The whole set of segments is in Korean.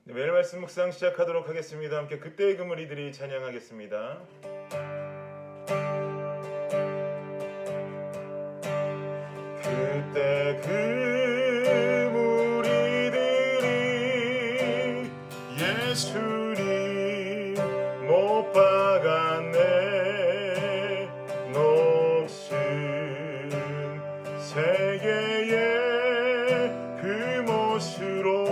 매일 말씀 묵상 시작하도록 하겠습니다. 함께 그때의 그물이들이 찬양하겠습니다. 그때 그물이들이 예수님 못 박았네. 녹슨 세계의 그 못으로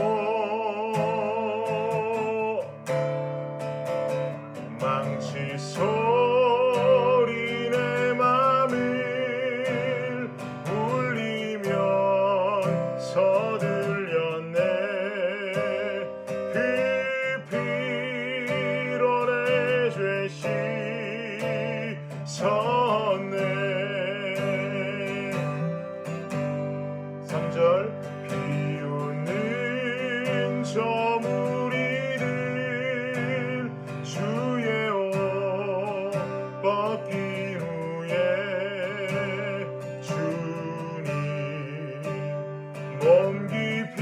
망치 소리 내 맘을 울리면서 들렸네. 그 피로 내 죄 씻었네. 3절 비웃는 저 무리들 주의 옷 벗긴 후에 주님 몸 깊이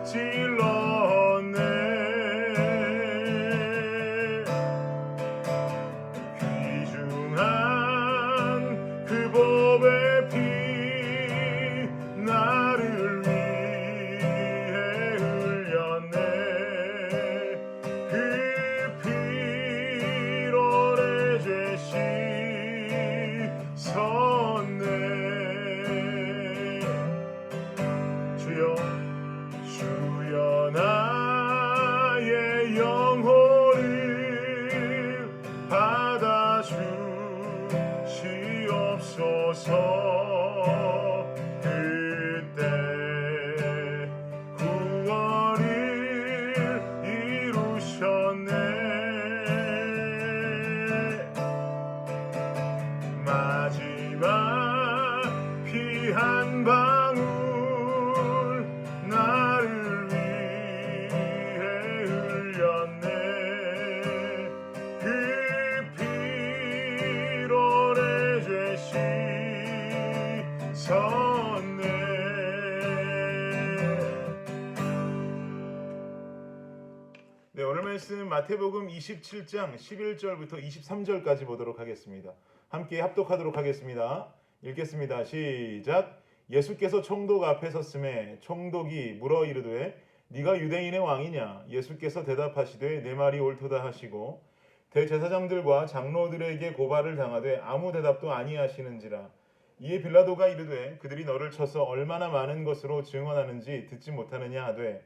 찔렀네. 귀중한 그 법의 피 나를 위해 흘렸네. 그 피로 내 죄 씻었네. 주여 주여 나의 영혼을 받아주시옵소서. 마지막 피 한 방울 나를 위해 흘렸네. 그 피로 내 죄 씻었네. 네, 오늘 말씀 마태복음 27장 11절부터 23절까지 보도록 하겠습니다. 함께 합독하도록 하겠습니다. 읽겠습니다. 시작. 예수께서 총독 앞에 섰음에 총독이 물어 이르되 네가 유대인의 왕이냐? 예수께서 대답하시되 내 말이 옳도다 하시고 대제사장들과 장로들에게 고발을 당하되 아무 대답도 아니하시는지라. 이에 빌라도가 이르되 그들이 너를 쳐서 얼마나 많은 것으로 증언하는지 듣지 못하느냐 하되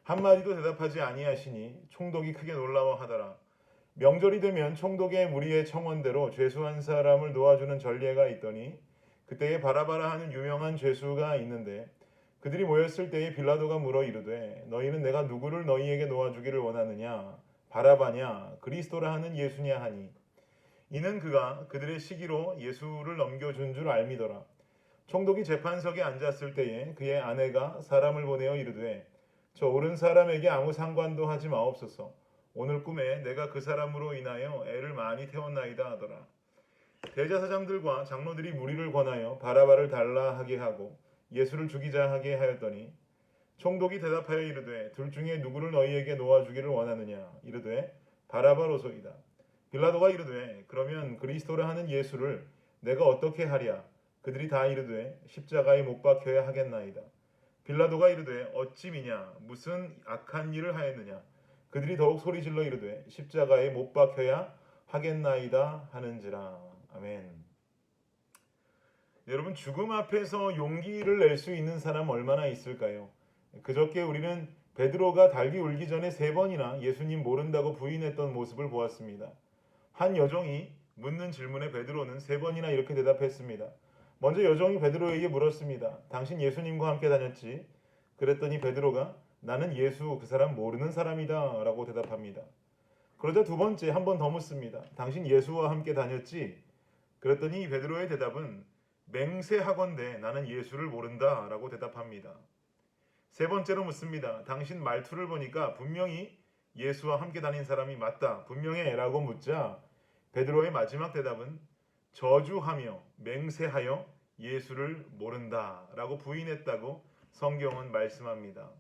한마디도 대답하지 아니하시니 총독이 크게 놀라워하더라. 명절이 되면 총독의 무리의 청원대로 죄수한 사람을 놓아주는 전례가 있더니 그때에 바라바라 하는 유명한 죄수가 있는데 그들이 모였을 때에 빌라도가 물어 이르되 너희는 내가 누구를 너희에게 놓아주기를 원하느냐? 바라바냐? 그리스도라 하는 예수냐 하니 이는 그가 그들의 시기로 예수를 넘겨준 줄 알미더라. 총독이 재판석에 앉았을 때에 그의 아내가 사람을 보내어 이르되 저 옳은 사람에게 아무 상관도 하지 마옵소서. 오늘 꿈에 내가 그 사람으로 인하여 애를 많이 태웠나이다 하더라. 대제사장들과 장로들이 무리를 권하여 바라바를 달라 하게 하고 예수를 죽이자 하게 하였더니 총독이 대답하여 이르되 둘 중에 누구를 너희에게 놓아주기를 원하느냐? 이르되 바라바로소이다. 빌라도가 이르되 그러면 그리스도라 하는 예수를 내가 어떻게 하랴? 그들이 다 이르되 십자가에 못 박혀야 하겠나이다. 빌라도가 이르되 어찌 미냐? 무슨 악한 일을 하였느냐? 그들이 더욱 소리질러 이르되 십자가에 못 박혀야 하겠나이다 하는지라. 아멘. 여러분, 죽음 앞에서 용기를 낼 수 있는 사람 얼마나 있을까요? 그저께 우리는 베드로가 달기 울기 전에 3번이나 예수님 모른다고 부인했던 모습을 보았습니다. 한 여종이 묻는 질문에 베드로는 3번이나 이렇게 대답했습니다. 먼저 여종이 베드로에게 물었습니다. 당신 예수님과 함께 다녔지? 그랬더니 베드로가 나는 예수 그 사람 모르는 사람이다 라고 대답합니다. 그러자 두 번째 한 번 더 묻습니다. 당신 예수와 함께 다녔지? 그랬더니 베드로의 대답은 맹세하건대 나는 예수를 모른다 라고 대답합니다. 세 번째로 묻습니다. 당신 말투를 보니까 분명히 예수와 함께 다닌 사람이 맞다. 분명해 라고 묻자 베드로의 마지막 대답은 저주하며 맹세하여 예수를 모른다 라고 부인했다고 성경은 말씀합니다.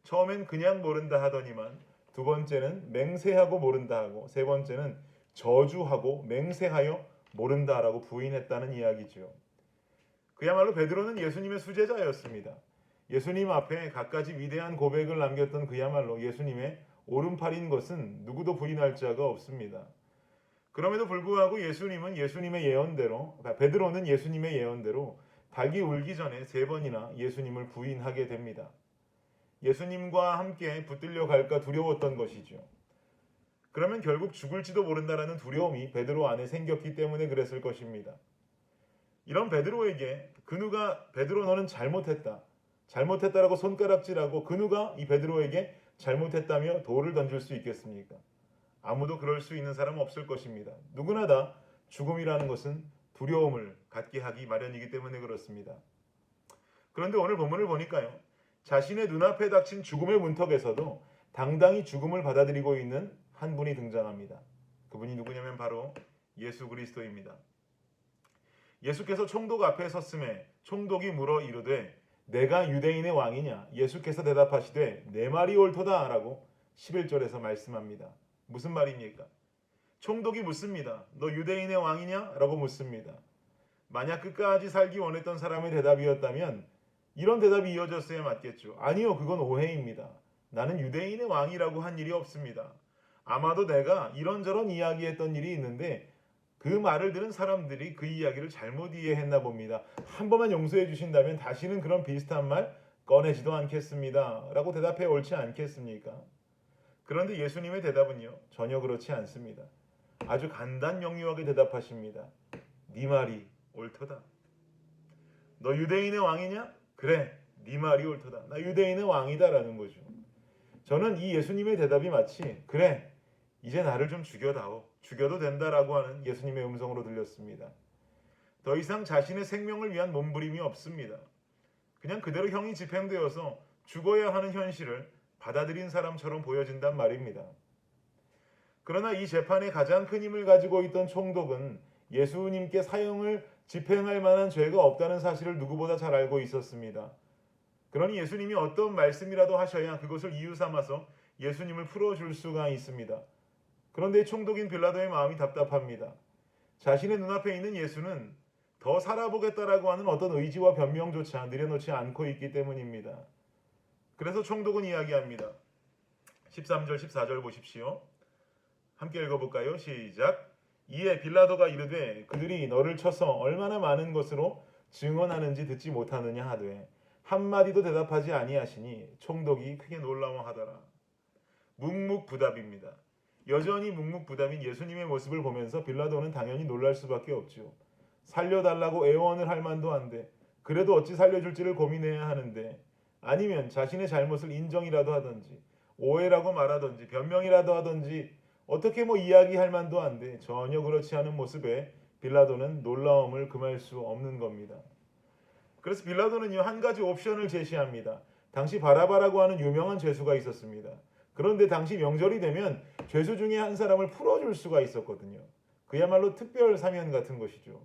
처음엔 그냥 모른다 하더니만 두 번째는 맹세하고 모른다 하고 세 번째는 저주하고 맹세하여 모른다라고 부인했다는 이야기죠. 그야말로 베드로는 예수님의 수제자였습니다. 예수님 앞에 갖가지 위대한 고백을 남겼던 그야말로 예수님의 오른팔인 것은 누구도 부인할 자가 없습니다. 그럼에도 불구하고 예수님의 예언대로, 베드로는 예수님의 예언대로 닭이 울기 전에 3번이나 예수님을 부인하게 됩니다. 예수님과 함께 붙들려 갈까 두려웠던 것이죠. 그러면 결국 죽을지도 모른다라는 두려움이 베드로 안에 생겼기 때문에 그랬을 것입니다. 이런 베드로에게 베드로 너는 잘못했다라고 손가락질하고 그 누가 이 베드로에게 잘못했다며 돌을 던질 수 있겠습니까? 아무도 그럴 수 있는 사람은 없을 것입니다. 누구나 다 죽음이라는 것은 두려움을 갖게 하기 마련이기 때문에 그렇습니다. 그런데 오늘 본문을 보니까요, 자신의 눈앞에 닥친 죽음의 문턱에서도 당당히 죽음을 받아들이고 있는 한 분이 등장합니다. 그분이 누구냐면 바로 예수 그리스도입니다. 예수께서 총독 앞에 섰음에 총독이 물어 이르되 내가 유대인의 왕이냐? 예수께서 대답하시되 내 말이 옳도다 라고 11절에서 말씀합니다. 무슨 말입니까? 총독이 묻습니다. 너 유대인의 왕이냐? 라고 묻습니다. 만약 끝까지 살기 원했던 사람의 대답이었다면 이런 대답이 이어졌어야 맞겠죠. 아니요, 그건 오해입니다. 나는 유대인의 왕이라고 한 일이 없습니다. 아마도 내가 이런저런 이야기했던 일이 있는데 그 말을 들은 사람들이 그 이야기를 잘못 이해했나 봅니다. 한 번만 용서해 주신다면 다시는 그런 비슷한 말 꺼내지도 않겠습니다. 라고 대답해 옳지 않겠습니까? 그런데 예수님의 대답은요, 전혀 그렇지 않습니다. 아주 간단 명료하게 대답하십니다. 네 말이 옳도다. 너 유대인의 왕이냐? 그래, 네 말이 옳도다. 나 유대인의 왕이다라는 거죠. 저는 이 예수님의 대답이 마치 그래, 이제 나를 좀 죽여다오. 죽여도 된다라고 하는 예수님의 음성으로 들렸습니다. 더 이상 자신의 생명을 위한 몸부림이 없습니다. 그냥 그대로 형이 집행되어서 죽어야 하는 현실을 받아들인 사람처럼 보여진단 말입니다. 그러나 이 재판에 가장 큰 힘을 가지고 있던 총독은 예수님께 사형을 집행할 만한 죄가 없다는 사실을 누구보다 잘 알고 있었습니다. 그러니 예수님이 어떤 말씀이라도 하셔야 그것을 이유 삼아서 예수님을 풀어줄 수가 있습니다. 그런데 총독인 빌라도의 마음이 답답합니다. 자신의 눈앞에 있는 예수는 더 살아보겠다라고 하는 어떤 의지와 변명조차 내려놓지 않고 있기 때문입니다. 그래서 총독은 이야기합니다. 13절 14절 보십시오. 함께 읽어볼까요? 시작. 이에 빌라도가 이르되 그들이 너를 쳐서 얼마나 많은 것으로 증언하는지 듣지 못하느냐 하되 한마디도 대답하지 아니하시니 총독이 크게 놀라워하더라. 묵묵부답입니다. 여전히 묵묵부답인 예수님의 모습을 보면서 빌라도는 당연히 놀랄 수밖에 없죠. 살려달라고 애원을 할 만도 한데 그래도 어찌 살려줄지를 고민해야 하는데 아니면 자신의 잘못을 인정이라도 하든지 오해라고 말하든지 변명이라도 하든지 어떻게 이야기할 만도 한데 전혀 그렇지 않은 모습에 빌라도는 놀라움을 금할 수 없는 겁니다. 그래서 빌라도는요, 한 가지 옵션을 제시합니다. 당시 바라바라고 하는 유명한 죄수가 있었습니다. 그런데 당시 명절이 되면 죄수 중에 한 사람을 풀어줄 수가 있었거든요. 그야말로 특별 사면 같은 것이죠.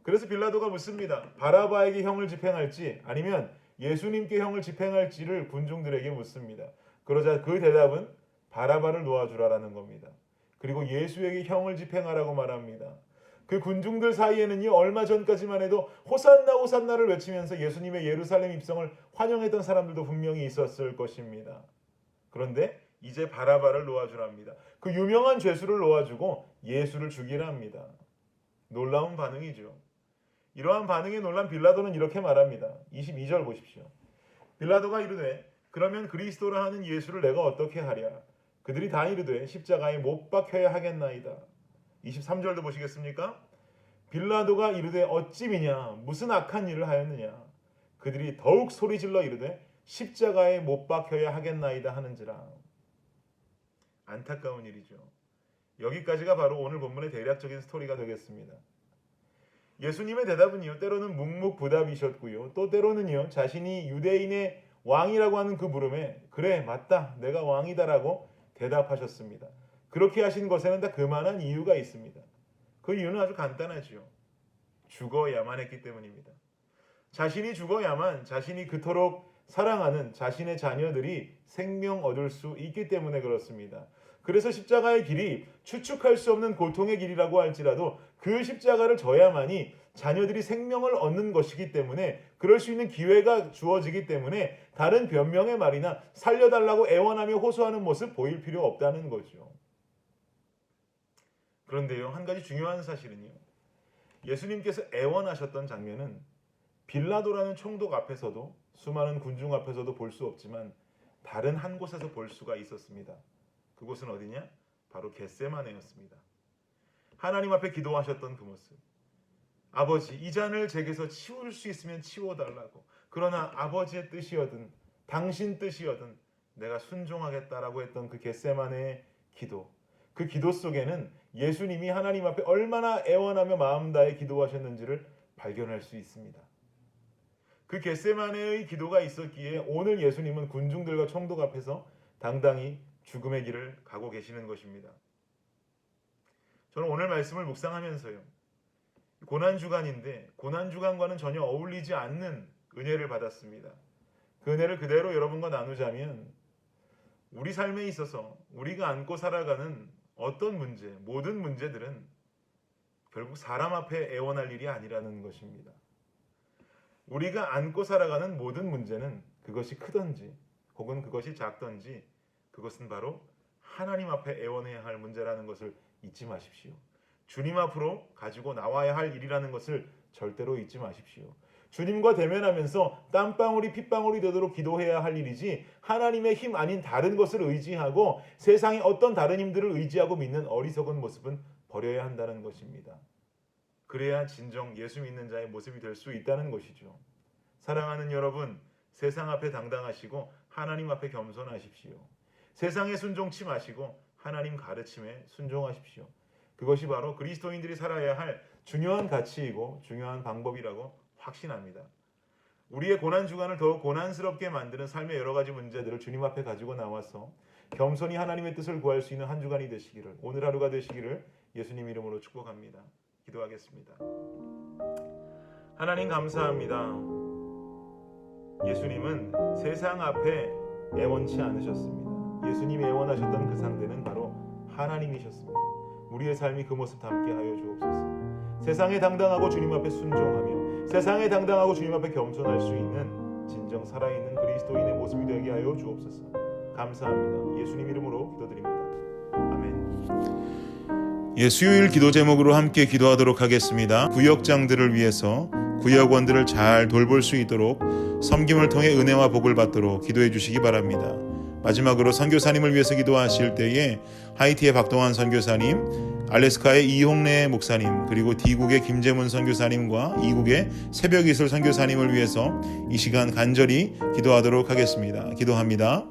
그래서 빌라도가 묻습니다. 바라바에게 형을 집행할지 아니면 예수님께 형을 집행할지를 군중들에게 묻습니다. 그러자 그 대답은 바라바를 놓아주라라는 겁니다. 그리고 예수에게 형을 집행하라고 말합니다. 그 군중들 사이에는요, 얼마 전까지만 해도 호산나 호산나를 외치면서 예수님의 예루살렘 입성을 환영했던 사람들도 분명히 있었을 것입니다. 그런데 이제 바라바를 놓아주랍니다. 그 유명한 죄수를 놓아주고 예수를 죽이라 합니다. 놀라운 반응이죠. 이러한 반응에 놀란 빌라도는 이렇게 말합니다. 22절 보십시오. 빌라도가 이르되 그러면 그리스도라 하는 예수를 내가 어떻게 하랴? 그들이 다 이르되 십자가에 못 박혀야 하겠나이다. 23절도 보시겠습니까? 빌라도가 이르되 어찌 미냐? 무슨 악한 일을 하였느냐? 그들이 더욱 소리질러 이르되 십자가에 못 박혀야 하겠나이다 하는지라. 안타까운 일이죠. 여기까지가 바로 오늘 본문의 대략적인 스토리가 되겠습니다. 예수님의 대답은요, 때로는 묵묵부답이셨고요, 또 때로는요, 자신이 유대인의 왕이라고 하는 그 물음에 그래 맞다 내가 왕이다라고 대답하셨습니다. 그렇게 하신 것에는 다 그만한 이유가 있습니다. 그 이유는 아주 간단하죠. 죽어야만 했기 때문입니다. 자신이 죽어야만 자신이 그토록 사랑하는 자신의 자녀들이 생명 얻을 수 있기 때문에 그렇습니다. 그래서 십자가의 길이 추측할 수 없는 고통의 길이라고 할지라도 그 십자가를 져야만이 자녀들이 생명을 얻는 것이기 때문에, 그럴 수 있는 기회가 주어지기 때문에 다른 변명의 말이나 살려달라고 애원하며 호소하는 모습 보일 필요 없다는 거죠. 그런데요, 한 가지 중요한 사실은요, 예수님께서 애원하셨던 장면은 빌라도라는 총독 앞에서도 수많은 군중 앞에서도 볼 수 없지만 다른 한 곳에서 볼 수가 있었습니다. 그곳은 어디냐? 바로 겟세마네였습니다. 하나님 앞에 기도하셨던 그 모습. 아버지, 이 잔을 제게서 치울 수 있으면 치워달라고. 그러나 아버지의 뜻이여든 당신 뜻이여든 내가 순종하겠다라고 했던 그 겟세마네의 기도. 그 기도 속에는 예수님이 하나님 앞에 얼마나 애원하며 마음 다해 기도하셨는지를 발견할 수 있습니다. 그 겟세마네의 기도가 있었기에 오늘 예수님은 군중들과 총독 앞에서 당당히 죽음의 길을 가고 계시는 것입니다. 저는 오늘 말씀을 묵상하면서요, 고난주간인데 고난주간과는 전혀 어울리지 않는 은혜를 받았습니다. 그 은혜를 그대로 여러분과 나누자면, 우리 삶에 있어서 우리가 안고 살아가는 어떤 문제, 모든 문제들은 결국 사람 앞에 애원할 일이 아니라는 것입니다. 우리가 안고 살아가는 모든 문제는 그것이 크든지 혹은 그것이 작든지 그것은 바로 하나님 앞에 애원해야 할 문제라는 것을 잊지 마십시오. 주님 앞으로 가지고 나와야 할 일이라는 것을 절대로 잊지 마십시오. 주님과 대면하면서 땀방울이 핏방울이 되도록 기도해야 할 일이지, 하나님의 힘 아닌 다른 것을 의지하고 세상의 어떤 다른 힘들을 의지하고 믿는 어리석은 모습은 버려야 한다는 것입니다. 그래야 진정 예수 믿는 자의 모습이 될 수 있다는 것이죠. 사랑하는 여러분, 세상 앞에 당당하시고 하나님 앞에 겸손하십시오. 세상에 순종치 마시고 하나님 가르침에 순종하십시오. 그것이 바로 그리스도인들이 살아야 할 중요한 가치이고 중요한 방법이라고 확신합니다. 우리의 고난주간을 더욱 고난스럽게 만드는 삶의 여러 가지 문제들을 주님 앞에 가지고 나와서 겸손히 하나님의 뜻을 구할 수 있는 한 주간이 되시기를, 오늘 하루가 되시기를 예수님 이름으로 축복합니다. 기도하겠습니다. 하나님 감사합니다. 예수님은 세상 앞에 애원치 않으셨습니다. 예수님이 애원하셨던 그 상대는 바로 하나님이셨습니다. 우리의 삶이 그 모습 담게 하여 주옵소서. 세상에 당당하고 주님 앞에 순종하며 세상에 당당하고 주님 앞에 겸손할 수 있는 진정 살아있는 그리스도인의 모습이 되게 하여 주옵소서. 감사합니다. 예수님 이름으로 기도드립니다. 아멘. 수요일 기도 제목으로 함께 기도하도록 하겠습니다. 구역장들을 위해서 구역원들을 잘 돌볼 수 있도록 섬김을 통해 은혜와 복을 받도록 기도해 주시기 바랍니다. 마지막으로 선교사님을 위해서 기도하실 때에 하이티의 박동환 선교사님, 알래스카의 이홍래 목사님, 그리고 D국의 김재문 선교사님과 이국의 새벽이슬 선교사님을 위해서 이 시간 간절히 기도하도록 하겠습니다. 기도합니다.